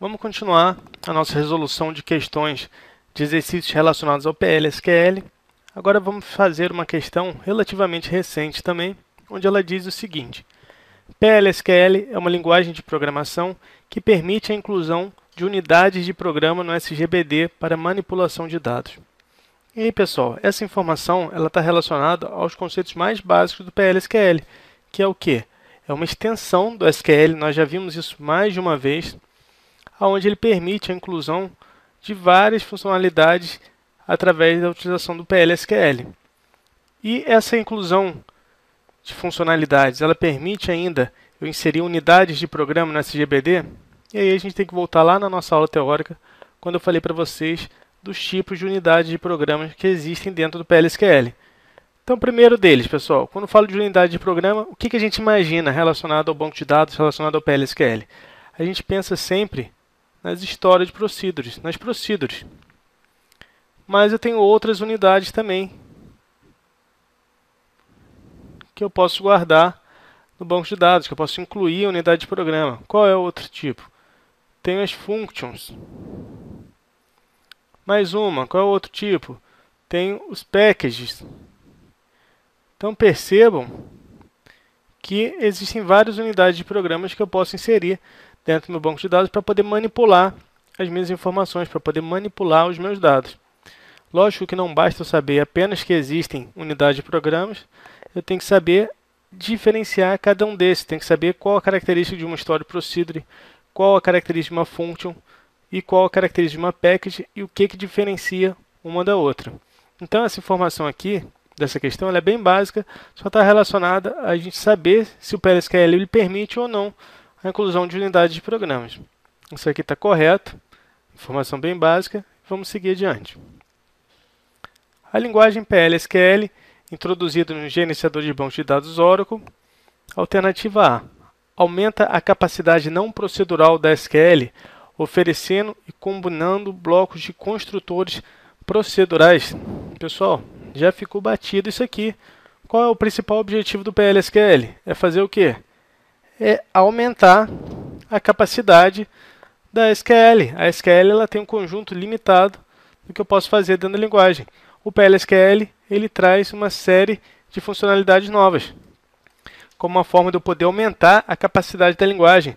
Vamos continuar a nossa resolução de questões de exercícios relacionados ao PL/SQL. Agora vamos fazer uma questão relativamente recente também, onde ela diz o seguinte: PL/SQL é uma linguagem de programação que permite a inclusão de unidades de programa no SGBD para manipulação de dados. E aí, pessoal, essa informação está relacionada aos conceitos mais básicos do PL/SQL, que é o quê? É uma extensão do SQL, nós já vimos isso mais de uma vez, onde ele permite a inclusão de várias funcionalidades através da utilização do PL/SQL. E essa inclusão de funcionalidades, ela permite ainda eu inserir unidades de programa no SGBD? E aí a gente tem que voltar lá na nossa aula teórica, quando eu falei para vocês dos tipos de unidades de programas que existem dentro do PL/SQL. Então, o primeiro deles, pessoal, quando eu falo de unidade de programa, o que a gente imagina relacionado ao banco de dados, relacionado ao PL/SQL? A gente pensa sempre nas storage procedures, nas procedures. Mas eu tenho outras unidades também que eu posso guardar no banco de dados, que eu posso incluir a unidade de programa. Qual é o outro tipo? Tenho as functions. Mais uma, qual é o outro tipo? Tenho os packages. Então percebam que existem várias unidades de programas que eu posso inserir dentro do meu banco de dados para poder manipular as minhas informações, para poder manipular os meus dados. Lógico que não basta eu saber apenas que existem unidades de programas, eu tenho que saber diferenciar cada um desses, tenho que saber qual a característica de uma stored procedure, qual a característica de uma function e qual a característica de uma package e o que diferencia uma da outra. Então essa informação aqui, dessa questão, ela é bem básica, só está relacionada a gente saber se o PL/SQL ele permite ou não a inclusão de unidades de programas. Isso aqui está correto, informação bem básica, vamos seguir adiante. A linguagem PL/SQL, introduzida no gerenciador de bancos de dados Oracle. Alternativa A: aumenta a capacidade não procedural da SQL, oferecendo e combinando blocos de construtores procedurais. Pessoal, já ficou batido isso aqui. Qual é o principal objetivo do PL/SQL? É fazer o quê? É aumentar a capacidade da SQL. A SQL ela tem um conjunto limitado do que eu posso fazer dentro da linguagem. O PL/SQL ele traz uma série de funcionalidades novas, como uma forma de eu poder aumentar a capacidade da linguagem.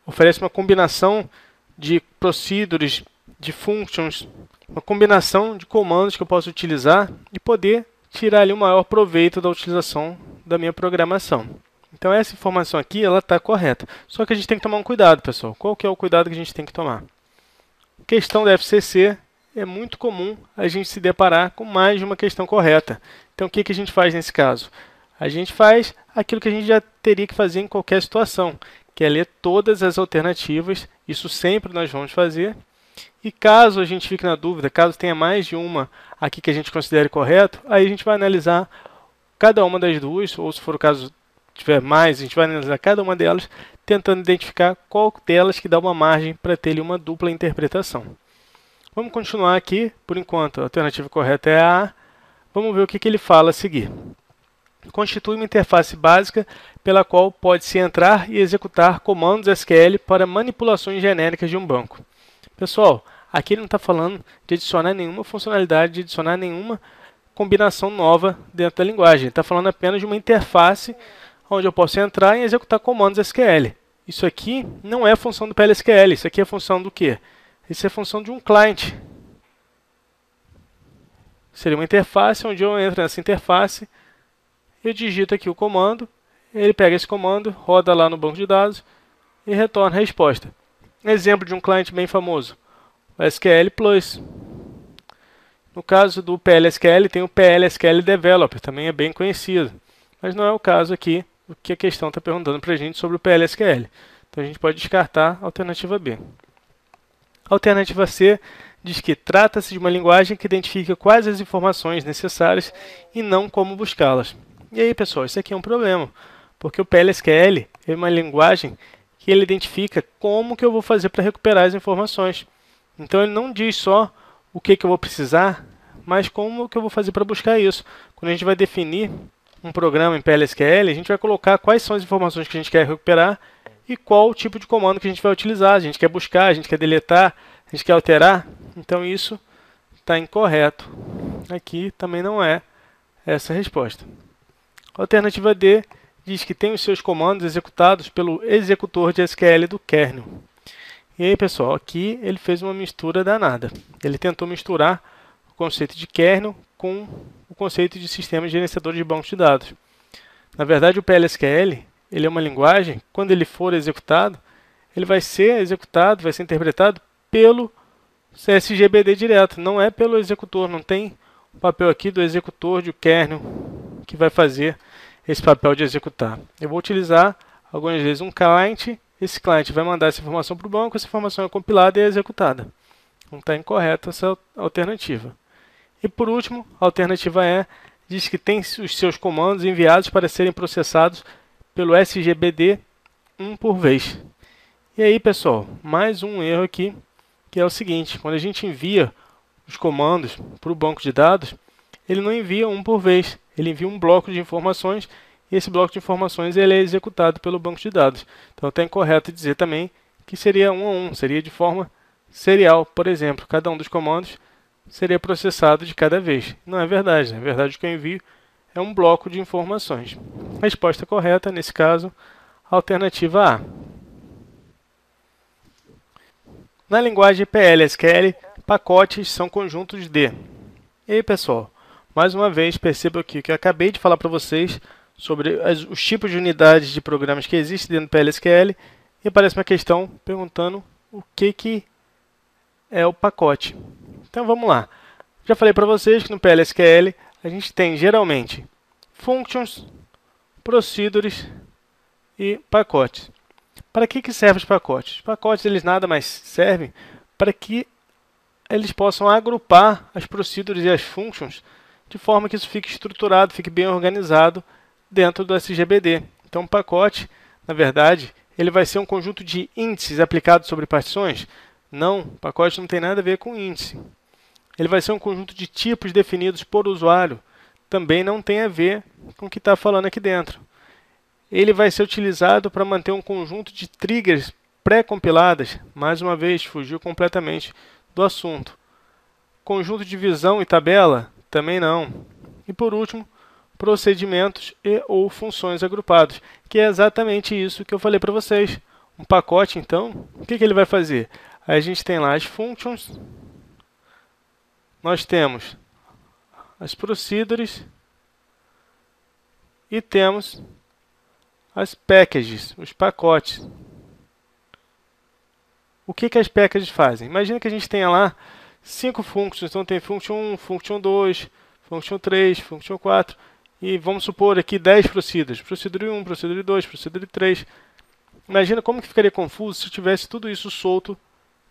Oferece uma combinação de procedures, de functions, uma combinação de comandos que eu posso utilizar e poder tirar ali o maior proveito da utilização da minha programação. Então essa informação aqui ela está correta. Só que a gente tem que tomar um cuidado, pessoal. Qual que é o cuidado que a gente tem que tomar? Questão da FCC, é muito comum a gente se deparar com mais de uma questão correta. Então o que a gente faz nesse caso? A gente faz aquilo que a gente já teria que fazer em qualquer situação, que é ler todas as alternativas. Isso sempre nós vamos fazer. E caso a gente fique na dúvida, caso tenha mais de uma aqui que a gente considere correto, aí a gente vai analisar cada uma das duas, ou se for o caso tiver mais, a gente vai analisar cada uma delas, tentando identificar qual delas que dá uma margem para ter ali uma dupla interpretação. Vamos continuar aqui, por enquanto a alternativa correta é a A. Vamos ver o que ele fala a seguir. Constitui uma interface básica pela qual pode-se entrar e executar comandos SQL para manipulações genéricas de um banco. Pessoal, aqui ele não está falando de adicionar nenhuma funcionalidade, de adicionar nenhuma combinação nova dentro da linguagem. Ele está falando apenas de uma interface onde eu posso entrar e executar comandos SQL. Isso aqui não é função do PL/SQL, isso aqui é função do quê? Isso é função de um client. Seria uma interface onde eu entro nessa interface, eu digito aqui o comando, ele pega esse comando, roda lá no banco de dados e retorna a resposta. Exemplo de um cliente bem famoso, o SQL Plus. No caso do PL/SQL, tem o PL/SQL Developer, também é bem conhecido. Mas não é o caso aqui, o que a questão está perguntando para a gente sobre o PL/SQL. Então a gente pode descartar a alternativa B. A alternativa C diz que trata-se de uma linguagem que identifica quais as informações necessárias e não como buscá-las. E aí, pessoal, isso aqui é um problema, porque o PL/SQL é uma linguagem que ele identifica como que eu vou fazer para recuperar as informações. Então ele não diz só o que eu vou precisar, mas como que eu vou fazer para buscar isso. Quando a gente vai definir um programa em PL/SQL, a gente vai colocar quais são as informações que a gente quer recuperar e qual o tipo de comando que a gente vai utilizar. A gente quer buscar, a gente quer deletar, a gente quer alterar. Então isso está incorreto. Aqui também não é essa a resposta. A alternativa D diz que tem os seus comandos executados pelo executor de SQL do kernel. E aí, pessoal, aqui ele fez uma mistura danada. Ele tentou misturar o conceito de kernel com o conceito de sistema gerenciador de bancos de dados. Na verdade, o PLSQL ele é uma linguagem, quando ele for executado, ele vai ser executado, vai ser interpretado pelo SGBD direto, não é pelo executor, não tem o papel aqui do executor de kernel que vai fazer esse papel de executar. Eu vou utilizar algumas vezes um client, esse client vai mandar essa informação para o banco, essa informação é compilada e é executada. Não está incorreta essa alternativa. E por último, a alternativa E diz que tem os seus comandos enviados para serem processados pelo SGBD um por vez. E aí, pessoal, mais um erro aqui, que é o seguinte: quando a gente envia os comandos para o banco de dados, ele não envia um por vez, ele envia um bloco de informações e esse bloco de informações ele é executado pelo banco de dados. Então está incorreto dizer também que seria um a um, seria de forma serial, por exemplo, cada um dos comandos seria processado de cada vez. Não é verdade, na verdade o que eu envio é um bloco de informações. Resposta correta, nesse caso, alternativa A. Na linguagem PL/SQL, pacotes são conjuntos de. E aí, pessoal, mais uma vez, perceba aqui que eu acabei de falar para vocês sobre os tipos de unidades de programas que existem dentro do PL/SQL e aparece uma questão perguntando o que é o pacote. Então vamos lá. Já falei para vocês que no PL/SQL a gente tem geralmente functions, procedures e pacotes. Para que servem os pacotes? Os pacotes eles nada mais servem para que eles possam agrupar as procedures e as functions de forma que isso fique estruturado, fique bem organizado dentro do SGBD. Então, o pacote, na verdade, ele vai ser um conjunto de índices aplicados sobre partições? Não, o pacote não tem nada a ver com índice. Ele vai ser um conjunto de tipos definidos por usuário? Também não tem a ver com o que está falando aqui dentro. Ele vai ser utilizado para manter um conjunto de triggers pré-compiladas? Mais uma vez, fugiu completamente do assunto. Conjunto de visão e tabela? Também não. E por último, procedimentos e ou funções agrupados, que é exatamente isso que eu falei para vocês. Um pacote, então, o que ele vai fazer? Aí a gente tem lá as functions, nós temos as procedures e temos as packages, os pacotes. O que as packages fazem? Imagina que a gente tenha lá 5 functions, então tem function 1, function 2, function 3, function 4, e vamos supor aqui 10 procedures. Procedure 1, procedure 2, procedure 3. Imagina como que ficaria confuso se eu tivesse tudo isso solto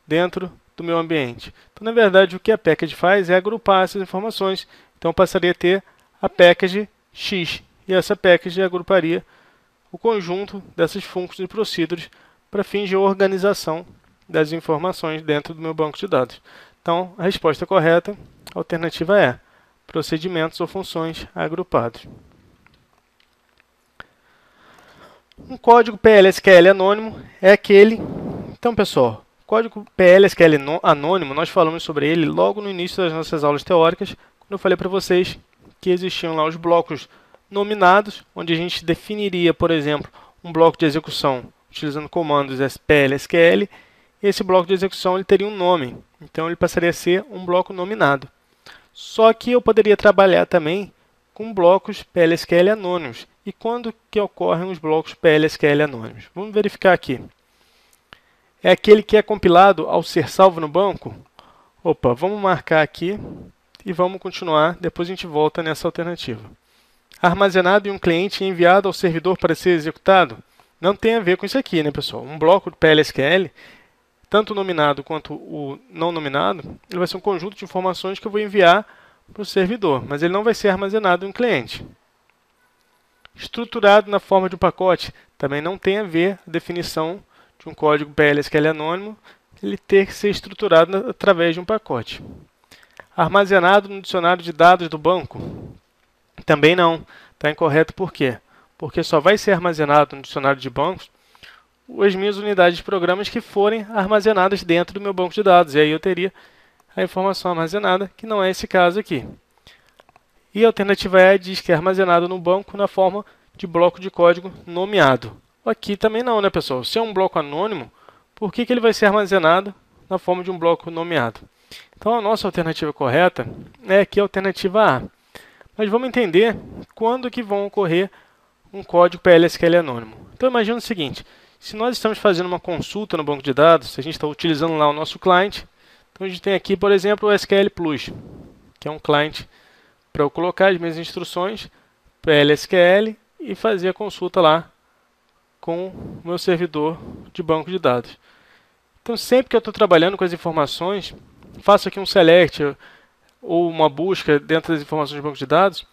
dentro do meu ambiente. Então, na verdade, o que a package faz é agrupar essas informações. Então, eu passaria a ter a package X, e essa package agruparia o conjunto dessas functions e procedures para fins de organização das informações dentro do meu banco de dados. Então, a resposta correta, a alternativa é procedimentos ou funções agrupados. Um código PL/SQL anônimo é aquele... Então, pessoal, código PL/SQL anônimo, nós falamos sobre ele logo no início das nossas aulas teóricas, quando eu falei para vocês que existiam lá os blocos nominados, onde a gente definiria, por exemplo, um bloco de execução utilizando comandos PL/SQL, e esse bloco de execução ele teria um nome, então ele passaria a ser um bloco nominado. Só que eu poderia trabalhar também com blocos PL/SQL anônimos. E quando que ocorrem os blocos PL/SQL anônimos? Vamos verificar aqui. É aquele que é compilado ao ser salvo no banco? Opa, vamos marcar aqui e vamos continuar, depois a gente volta nessa alternativa. Armazenado em um cliente e enviado ao servidor para ser executado? Não tem a ver com isso aqui, né, pessoal? Um bloco de PL/SQL, tanto o nominado quanto o não nominado, ele vai ser um conjunto de informações que eu vou enviar para o servidor, mas ele não vai ser armazenado em um cliente. Estruturado na forma de um pacote, também não tem a ver a definição de um código PL/SQL anônimo, ele ter que ser estruturado através de um pacote. Armazenado no dicionário de dados do banco? Também não. Está incorreto por quê? Porque só vai ser armazenado no dicionário de bancos as minhas unidades de programas que forem armazenadas dentro do meu banco de dados. E aí eu teria a informação armazenada, que não é esse caso aqui. E a alternativa E diz que é armazenado no banco na forma de bloco de código nomeado. Aqui também não, né, pessoal? Se é um bloco anônimo, por que ele vai ser armazenado na forma de um bloco nomeado? Então, a nossa alternativa correta é aqui a alternativa A. Mas vamos entender quando que vão ocorrer um código PLSQL anônimo. Então, imagina o seguinte, se nós estamos fazendo uma consulta no banco de dados, se a gente está utilizando lá o nosso cliente, então a gente tem aqui, por exemplo, o SQL Plus, que é um cliente para eu colocar as minhas instruções PLSQL e fazer a consulta lá com o meu servidor de banco de dados. Então, sempre que eu estou trabalhando com as informações, faço aqui um select ou uma busca dentro das informações do banco de dados,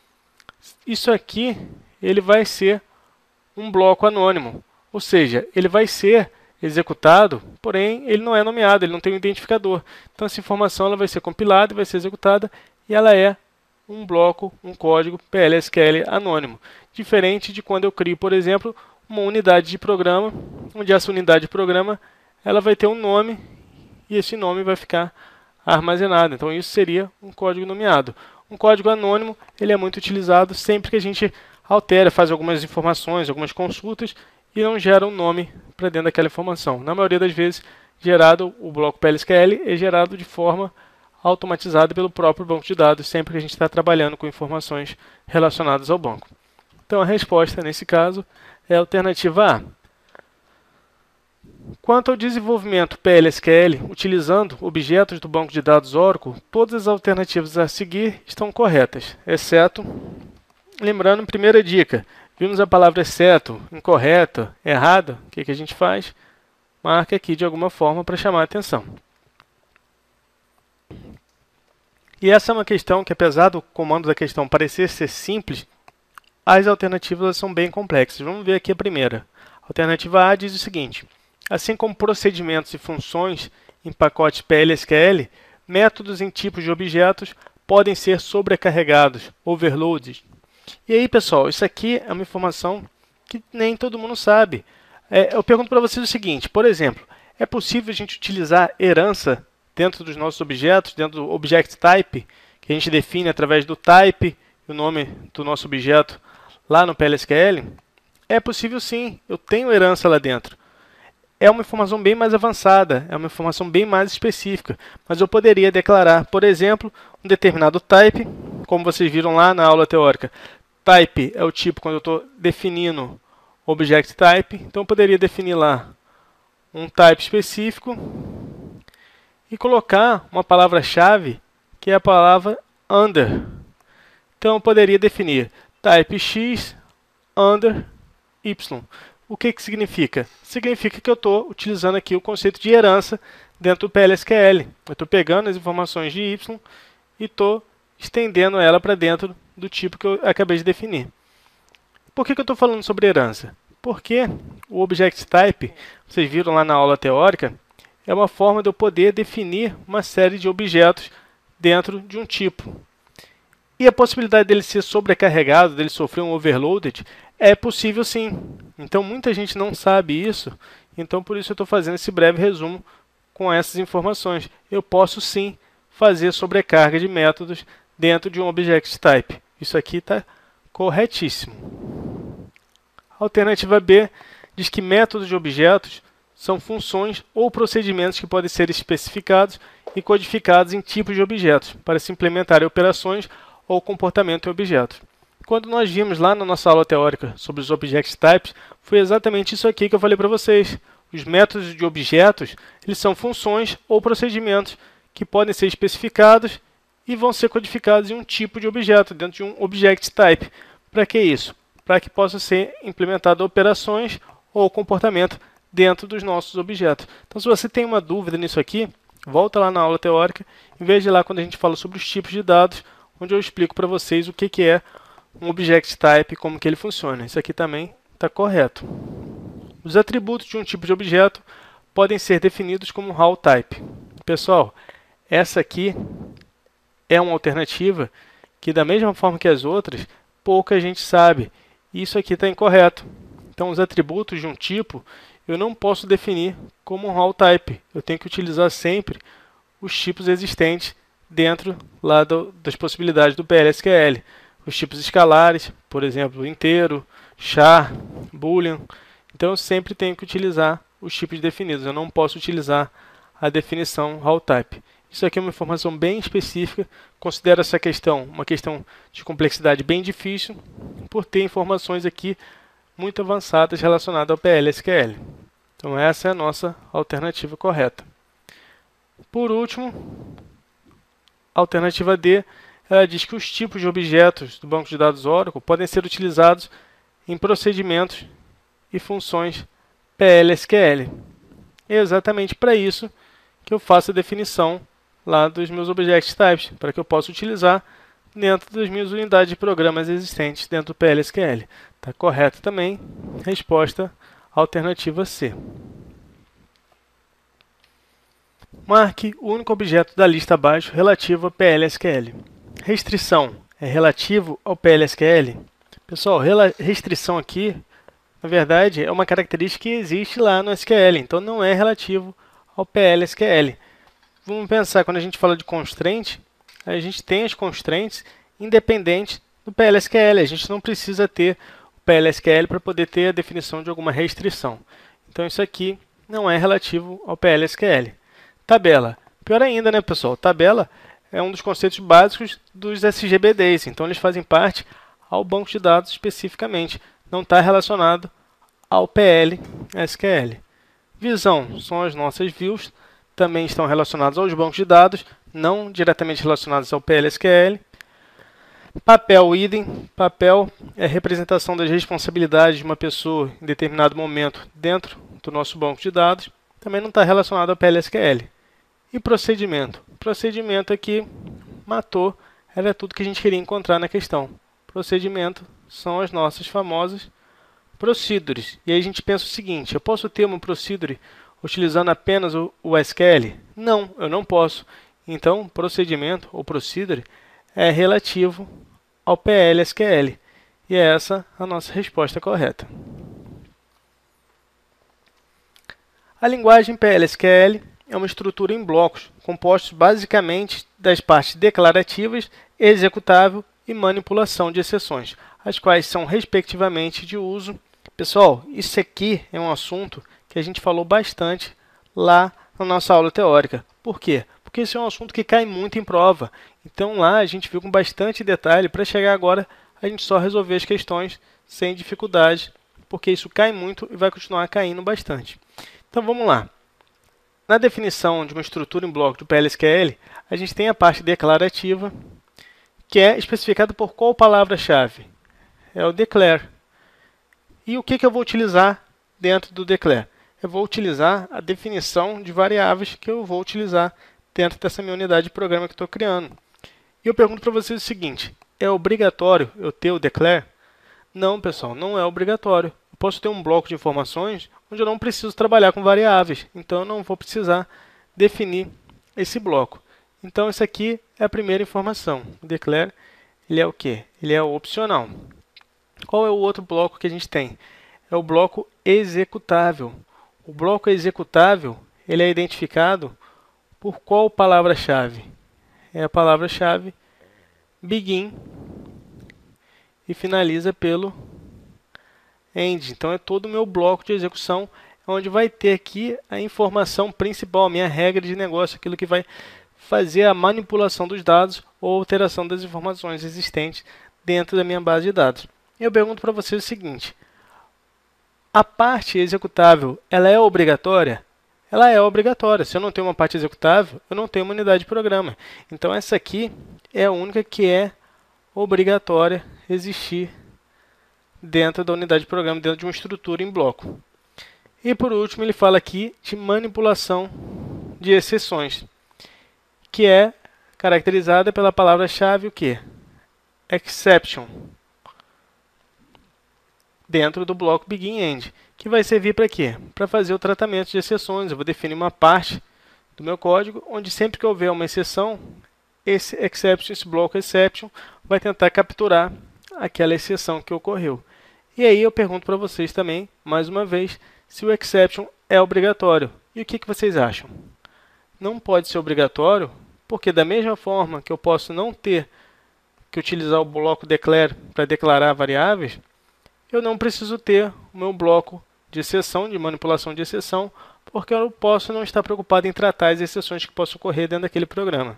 isso aqui ele vai ser um bloco anônimo, ou seja, ele vai ser executado, porém ele não é nomeado, ele não tem um identificador. Então essa informação ela vai ser compilada e vai ser executada e ela é um bloco, um código PLSQL anônimo, diferente de quando eu crio, por exemplo, uma unidade de programa, onde essa unidade de programa ela vai ter um nome e esse nome vai ficar armazenado. Então isso seria um código nomeado. Um código anônimo ele é muito utilizado sempre que a gente altera, faz algumas informações, algumas consultas e não gera um nome para dentro daquela informação. Na maioria das vezes, gerado o bloco PLSQL é gerado de forma automatizada pelo próprio banco de dados, sempre que a gente está trabalhando com informações relacionadas ao banco. Então a resposta nesse caso é a alternativa A. Quanto ao desenvolvimento PLSQL utilizando objetos do banco de dados Oracle, todas as alternativas a seguir estão corretas, exceto, lembrando, primeira dica, vimos a palavra exceto, incorreta, errada, o que a gente faz? Marca aqui de alguma forma para chamar a atenção. E essa é uma questão que, apesar do comando da questão parecer ser simples, as alternativas são bem complexas. Vamos ver aqui a primeira. A alternativa A diz o seguinte: assim como procedimentos e funções em pacotes PLSQL, métodos em tipos de objetos podem ser sobrecarregados, overloaded. E aí, pessoal, isso aqui é uma informação que nem todo mundo sabe. Eu pergunto para vocês o seguinte, por exemplo, é possível a gente utilizar herança dentro dos nossos objetos, dentro do object type, que a gente define através do type, o nome do nosso objeto lá no PLSQL? É possível sim, eu tenho herança lá dentro. É uma informação bem mais avançada, é uma informação bem mais específica, mas eu poderia declarar, por exemplo, um determinado type, como vocês viram lá na aula teórica. Type é o tipo quando eu estou definindo object type, então eu poderia definir lá um type específico e colocar uma palavra-chave que é a palavra under. Então eu poderia definir type x under y. O que significa? Significa que eu estou utilizando aqui o conceito de herança dentro do PLSQL. Eu estou pegando as informações de y e estou estendendo ela para dentro do tipo que eu acabei de definir. Por que eu estou falando sobre herança? Porque o Object Type, vocês viram lá na aula teórica, é uma forma de eu poder definir uma série de objetos dentro de um tipo. E a possibilidade dele ser sobrecarregado, dele sofrer um overloaded, é possível sim. Então muita gente não sabe isso, então por isso eu estou fazendo esse breve resumo com essas informações. Eu posso sim fazer sobrecarga de métodos dentro de um Object Type. Isso aqui está corretíssimo. A alternativa B diz que métodos de objetos são funções ou procedimentos que podem ser especificados e codificados em tipos de objetos para se implementar operações ou comportamento em objetos. Quando nós vimos lá na nossa aula teórica sobre os Object Types, foi exatamente isso aqui que eu falei para vocês. Os métodos de objetos, eles são funções ou procedimentos que podem ser especificados e vão ser codificados em um tipo de objeto, dentro de um Object Type. Para que isso? Para que possam ser implementadas operações ou comportamento dentro dos nossos objetos. Então, se você tem uma dúvida nisso aqui, volta lá na aula teórica e veja lá quando a gente fala sobre os tipos de dados, onde eu explico para vocês o que é um Object Type e como que ele funciona. Isso aqui também está correto. Os atributos de um tipo de objeto podem ser definidos como Raw Type. Pessoal, essa aqui é uma alternativa que, da mesma forma que as outras, pouca gente sabe. Isso aqui está incorreto. Então, os atributos de um tipo, eu não posso definir como um raw type. Eu tenho que utilizar sempre os tipos existentes dentro lá das possibilidades do PLSQL. Os tipos escalares, por exemplo, inteiro, char, boolean. Então eu sempre tenho que utilizar os tipos definidos. Eu não posso utilizar a definição raw type. Isso aqui é uma informação bem específica. Considero essa questão uma questão de complexidade bem difícil, por ter informações aqui muito avançadas relacionadas ao PLSQL. Então essa é a nossa alternativa correta. Por último, a alternativa D, ela diz que os tipos de objetos do banco de dados Oracle podem ser utilizados em procedimentos e funções PLSQL. É exatamente para isso que eu faço a definição lá dos meus object types, para que eu possa utilizar dentro das minhas unidades de programas existentes dentro do PLSQL. Está correto também, resposta alternativa C. Marque o único objeto da lista abaixo relativo ao PLSQL. Restrição é relativo ao PLSQL? Pessoal, restrição aqui, na verdade, é uma característica que existe lá no SQL, então não é relativo ao PLSQL. Vamos pensar, quando a gente fala de constraint, a gente tem as constraints independentes do PLSQL. A gente não precisa ter o PLSQL para poder ter a definição de alguma restrição. Então isso aqui não é relativo ao PLSQL. Tabela. Pior ainda, né, pessoal? Tabela é um dos conceitos básicos dos SGBDs. Então eles fazem parte ao banco de dados especificamente. Não está relacionado ao PLSQL. Visão são as nossas views. Também estão relacionados aos bancos de dados, não diretamente relacionados ao PLSQL. Papel, idem. Papel é a representação das responsabilidades de uma pessoa em determinado momento dentro do nosso banco de dados. Também não está relacionado ao PLSQL. E procedimento. Procedimento aqui matou, era tudo que a gente queria encontrar na questão. Procedimento são as nossas famosas procedures. E aí a gente pensa o seguinte, eu posso ter uma procedure utilizando apenas o SQL? Não, eu não posso. Então, procedimento ou procedure é relativo ao PLSQL. E é essa a nossa resposta correta. A linguagem PLSQL é uma estrutura em blocos, compostos basicamente das partes declarativas, executável e manipulação de exceções, as quais são respectivamente de uso. Pessoal, isso aqui é um assunto que a gente falou bastante lá na nossa aula teórica. Por quê? Porque esse é um assunto que cai muito em prova. Então lá a gente viu com bastante detalhe para chegar agora a gente só resolver as questões sem dificuldade, porque isso cai muito e vai continuar caindo bastante. Então vamos lá. Na definição de uma estrutura em bloco do PLSQL, a gente tem a parte declarativa, que é especificada por qual palavra-chave? É o declare. E o que eu vou utilizar dentro do declare? Eu vou utilizar a definição de variáveis que eu vou utilizar dentro dessa minha unidade de programa que estou criando. E eu pergunto para vocês o seguinte, é obrigatório eu ter o declare? Não, pessoal, não é obrigatório. Eu posso ter um bloco de informações onde eu não preciso trabalhar com variáveis, então eu não vou precisar definir esse bloco. Então, isso aqui é a primeira informação. O declare, ele é o quê? Ele é opcional. Qual é o outro bloco que a gente tem? É o bloco executável. O bloco executável, ele é identificado por qual palavra-chave? É a palavra-chave begin e finaliza pelo end. Então, é todo o meu bloco de execução, onde vai ter aqui a informação principal, a minha regra de negócio, aquilo que vai fazer a manipulação dos dados ou alteração das informações existentes dentro da minha base de dados. Eu pergunto para você o seguinte, a parte executável, ela é obrigatória? Ela é obrigatória. Se eu não tenho uma parte executável, eu não tenho uma unidade de programa. Então, essa aqui é a única que é obrigatória existir dentro da unidade de programa, dentro de uma estrutura em bloco. E, por último, ele fala aqui de manipulação de exceções, que é caracterizada pela palavra-chave o quê? Exception. Dentro do bloco begin end, que vai servir para quê? Para fazer o tratamento de exceções. Eu vou definir uma parte do meu código, onde sempre que houver uma exceção, esse exception, esse bloco exception, vai tentar capturar aquela exceção que ocorreu. E aí eu pergunto para vocês também, mais uma vez, se o exception é obrigatório. E o que vocês acham? Não pode ser obrigatório, porque da mesma forma que eu posso não ter que utilizar o bloco declare para declarar variáveis, eu não preciso ter o meu bloco de exceção, de manipulação de exceção, porque eu posso não estar preocupado em tratar as exceções que possam ocorrer dentro daquele programa.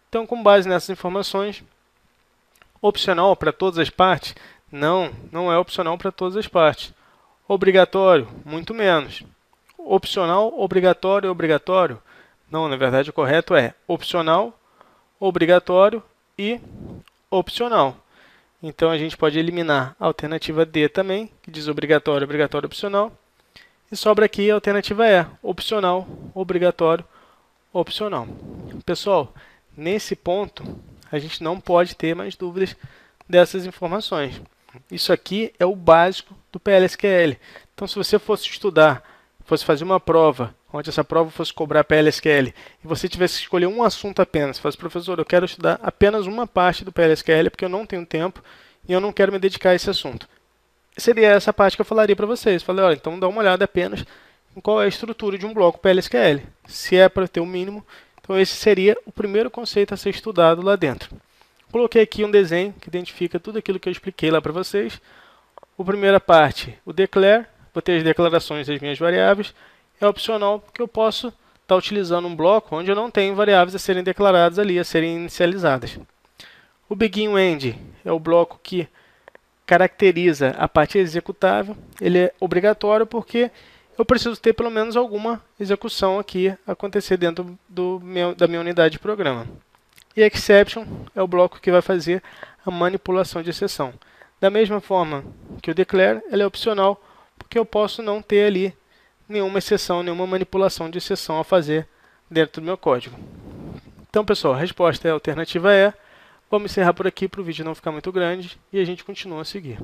Então, com base nessas informações, opcional para todas as partes? Não, não é opcional para todas as partes. Obrigatório? Muito menos. Opcional, obrigatório, obrigatório? Não, na verdade o correto é opcional, obrigatório e opcional. Então a gente pode eliminar a alternativa D também, que diz obrigatório, obrigatório, opcional. E sobra aqui a alternativa E, opcional, obrigatório, opcional. Pessoal, nesse ponto, a gente não pode ter mais dúvidas dessas informações. Isso aqui é o básico do PLSQL. Então, se você fosse estudar, fosse fazer uma prova, onde essa prova fosse cobrar PLSQL, e você tivesse que escolher um assunto apenas, fosse, professor, eu quero estudar apenas uma parte do PLSQL, porque eu não tenho tempo e eu não quero me dedicar a esse assunto. Seria essa parte que eu falaria para vocês. Falei, olha, então dá uma olhada apenas em qual é a estrutura de um bloco PLSQL. Se é para ter o mínimo, então esse seria o primeiro conceito a ser estudado lá dentro. Coloquei aqui um desenho que identifica tudo aquilo que eu expliquei lá para vocês. A primeira parte, o declare, vou ter as declarações das minhas variáveis. É opcional, porque eu posso estar utilizando um bloco onde eu não tenho variáveis a serem declaradas ali, a serem inicializadas. O begin end é o bloco que caracteriza a parte executável. Ele é obrigatório porque eu preciso ter pelo menos alguma execução aqui acontecer dentro da minha unidade de programa. E exception é o bloco que vai fazer a manipulação de exceção. Da mesma forma que o declare, ele é opcional, porque eu posso não ter ali nenhuma exceção, nenhuma manipulação de exceção a fazer dentro do meu código. Então, pessoal, a resposta é a alternativa E. Vamos encerrar por aqui para o vídeo não ficar muito grande e a gente continua a seguir.